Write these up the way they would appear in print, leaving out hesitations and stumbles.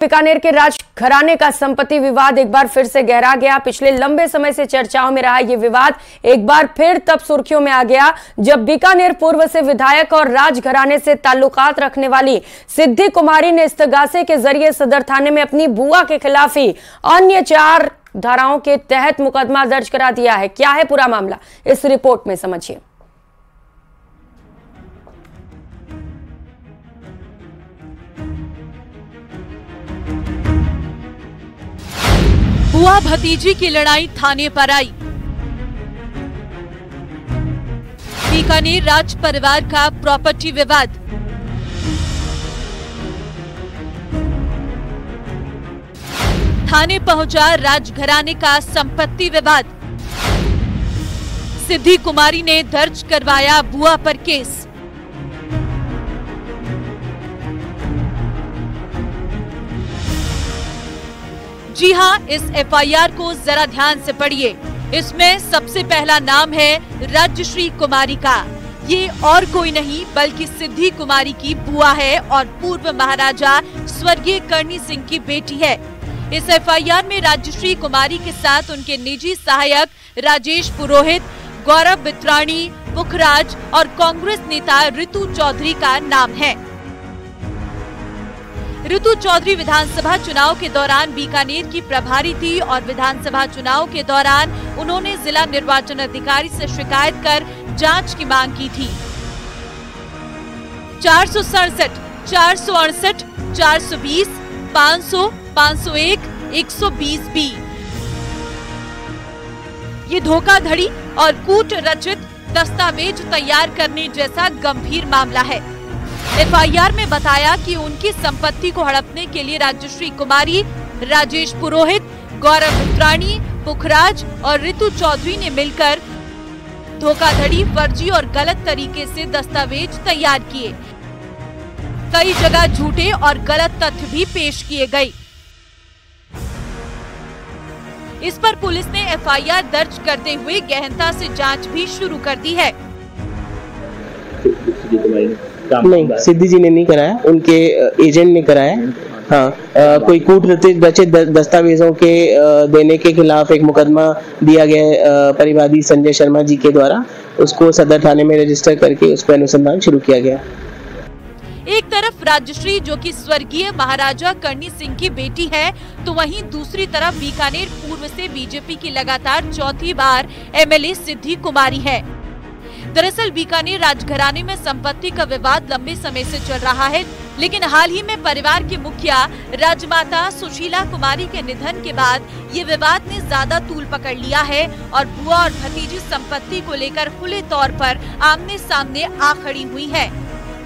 बीकानेर के राजघराने का संपत्ति विवाद एक बार फिर से गहरा गया। पिछले लंबे समय से चर्चाओं में रहा यह विवाद एक बार फिर तब सुर्खियों में आ गया जब बीकानेर पूर्व से विधायक और राजघराने से ताल्लुकात रखने वाली सिद्धि कुमारी ने इस्तगासे के जरिए सदर थाने में अपनी बुआ के खिलाफ ही अन्य 4 धाराओं के तहत मुकदमा दर्ज करा दिया है। क्या है पूरा मामला, इस रिपोर्ट में समझिए। बुआ भतीजी की लड़ाई थाने पर आई। बीकानेर राज परिवार का प्रॉपर्टी विवाद। थाने पहुंचा राजघराने का संपत्ति विवाद। सिद्धि कुमारी ने दर्ज करवाया बुआ पर केस। जी हां, इस एफआईआर को जरा ध्यान से पढ़िए। इसमें सबसे पहला नाम है राज्यश्री कुमारी का। ये और कोई नहीं बल्कि सिद्धि कुमारी की बुआ है और पूर्व महाराजा स्वर्गीय करणी सिंह की बेटी है। इस एफआईआर में राज्यश्री कुमारी के साथ उनके निजी सहायक राजेश पुरोहित, गौरव बित्राणी, पुखराज और कांग्रेस नेता ऋतु चौधरी का नाम है। ऋतु चौधरी विधानसभा चुनाव के दौरान बीकानेर की प्रभारी थी और विधानसभा चुनाव के दौरान उन्होंने जिला निर्वाचन अधिकारी से शिकायत कर जांच की मांग की थी। 467, 468, 420, 500, 501, 120B ये धोखाधड़ी और कूट रचित दस्तावेज तैयार करने जैसा गंभीर मामला है। एफआईआर में बताया कि उनकी संपत्ति को हड़पने के लिए राज्यश्री कुमारी, राजेश पुरोहित, गौरव बित्राणी, पुखराज और ऋतु चौधरी ने मिलकर धोखाधड़ी, फर्जी और गलत तरीके से दस्तावेज तैयार किए। कई जगह झूठे और गलत तथ्य भी पेश किए गए। इस पर पुलिस ने एफआईआर दर्ज करते हुए गहनता से जांच भी शुरू कर दी है। नहीं, सिद्धि जी ने नहीं कराया, उनके एजेंट ने कराया। हाँ, कोई कूट रचित दस्तावेजों के देने के खिलाफ एक मुकदमा दिया गया परिवादी संजय शर्मा जी के द्वारा। उसको सदर थाने में रजिस्टर करके उस पर अनुसंधान शुरू किया गया। एक तरफ राज्यश्री जो कि स्वर्गीय महाराजा करणी सिंह की बेटी है, तो वहीं दूसरी तरफ बीकानेर पूर्व से बीजेपी की लगातार चौथी बार एमएलए सिद्धि कुमारी है। दरअसल बीकानेर राजघराने में संपत्ति का विवाद लंबे समय से चल रहा है, लेकिन हाल ही में परिवार की मुखिया राजमाता सुशीला कुमारी के निधन के बाद ये विवाद ने ज्यादा तूल पकड़ लिया है और बुआ और भतीजी संपत्ति को लेकर खुले तौर पर आमने सामने आ खड़ी हुई है।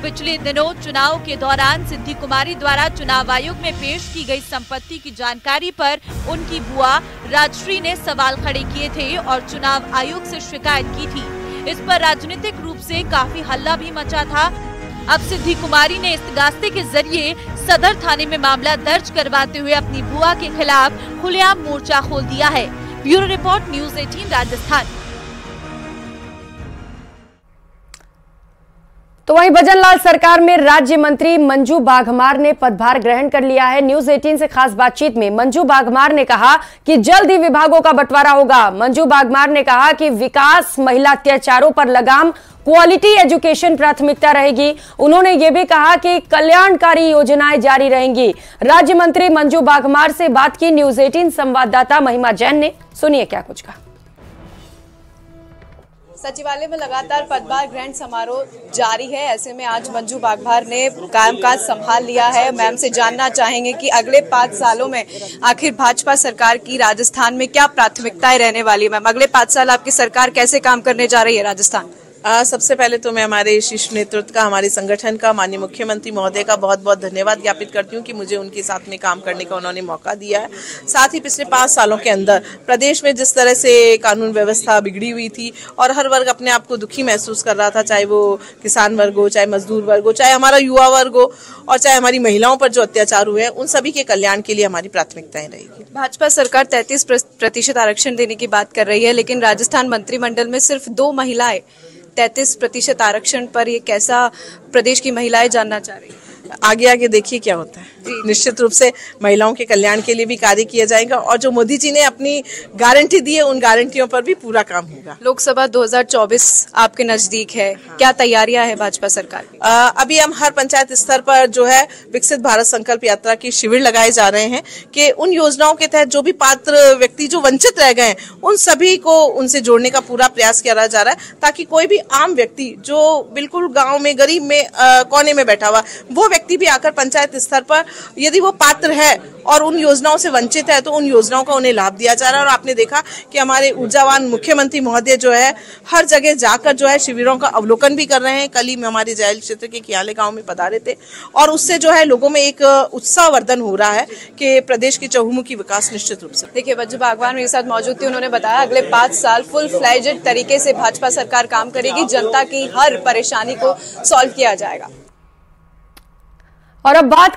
पिछले दिनों चुनाव के दौरान सिद्धि कुमारी द्वारा चुनाव आयोग में पेश की गई संपत्ति की जानकारी पर उनकी बुआ राजश्री ने सवाल खड़े किए थे और चुनाव आयोग से शिकायत की थी। इस पर राजनीतिक रूप से काफी हल्ला भी मचा था। अब सिद्धि कुमारी ने इस्तगासे के जरिए सदर थाने में मामला दर्ज करवाते हुए अपनी बुआ के खिलाफ खुलेआम मोर्चा खोल दिया है। Bureau report, news 18 Rajasthan. तो वहीं भजनलाल सरकार में राज्य मंत्री मंजू बाघमार ने पदभार ग्रहण कर लिया है। न्यूज़ 18 से खास बातचीत में मंजू बाघमार ने कहा कि जल्द ही विभागों का बंटवारा होगा। मंजू बाघमार ने कहा कि विकास, महिला अत्याचारों पर लगाम, क्वालिटी एजुकेशन प्राथमिकता रहेगी। उन्होंने ये भी कहा कि कल्याणकारी योजनाएं जारी रहेंगी। राज्य मंत्री मंजू बाघमार से बात की न्यूज़ 18 संवाददाता महिमा जैन ने। सुनिए क्या कुछ कहा। सचिवालय में लगातार पदभार ग्रहण समारोह जारी है। ऐसे में आज मंजू बाघमार ने कामकाज संभाल लिया है। मैम से जानना चाहेंगे कि अगले 5 सालों में आखिर भाजपा सरकार की राजस्थान में क्या प्राथमिकताएं रहने वाली है। मैम, अगले 5 साल आपकी सरकार कैसे काम करने जा रही है राजस्थान? सबसे पहले तो मैं हमारे शीर्ष नेतृत्व का, हमारे संगठन का, माननीय मुख्यमंत्री महोदय का बहुत बहुत धन्यवाद ज्ञापित करती हूँ कि मुझे उनके साथ में काम करने का उन्होंने मौका दिया है। साथ ही पिछले 5 सालों के अंदर प्रदेश में जिस तरह से कानून व्यवस्था बिगड़ी हुई थी और हर वर्ग अपने आप को दुखी महसूस कर रहा था, चाहे वो किसान वर्ग हो, चाहे मजदूर वर्ग हो, चाहे हमारा युवा वर्ग हो और चाहे हमारी महिलाओं पर जो अत्याचार हुए हैं, उन सभी के कल्याण के लिए हमारी प्राथमिकताएं रहेगी। भाजपा सरकार 33% आरक्षण देने की बात कर रही है, लेकिन राजस्थान मंत्रिमंडल में सिर्फ 2 महिलाएं 33% आरक्षण पर। ये कैसा प्रदेश की महिलाएं जानना चाह रही है? आगे आगे देखिए क्या होता है। निश्चित रूप से महिलाओं के कल्याण के लिए भी कार्य किया जाएगा और जो मोदी जी ने अपनी गारंटी दी है उन गारंटियों पर भी पूरा काम होगा। लोकसभा 2024 आपके नजदीक है, क्या तैयारियां है भाजपा सरकार की? अभी हम हर पंचायत स्तर पर जो है विकसित भारत संकल्प यात्रा की शिविर लगाए जा रहे हैं कि उन योजनाओं के तहत जो भी पात्र व्यक्ति जो वंचित रह गए हैं उन सभी को उनसे जोड़ने का पूरा प्रयास किया जा रहा है, ताकि कोई भी आम व्यक्ति जो बिल्कुल गाँव में गरीब में कोने में बैठा हुआ वो व्यक्ति भी आकर पंचायत स्तर पर यदि वो पात्र है और उन योजनाओं से वंचित है तो उन योजनाओं का उन्हें लाभ दिया जा रहा है। और आपने देखा कि हमारे ऊर्जावान मुख्यमंत्री महोदय जो है हर जगह जाकर जो है शिविरों का अवलोकन भी कर रहे हैं। कल ही हमारे जायल क्षेत्र के कियाले गांव में पधारे थे और उससे जो है लोगों में एक उत्साहवर्धन हो रहा है कि प्रदेश की चहुमुखी विकास निश्चित रूप से। देखिए, मंजू बागवार मेरे साथ मौजूद थी, उन्होंने बताया अगले 5 साल फुल फ्लेजेड तरीके से भाजपा सरकार काम करेगी, जनता की हर परेशानी को सॉल्व किया जाएगा। और अब बात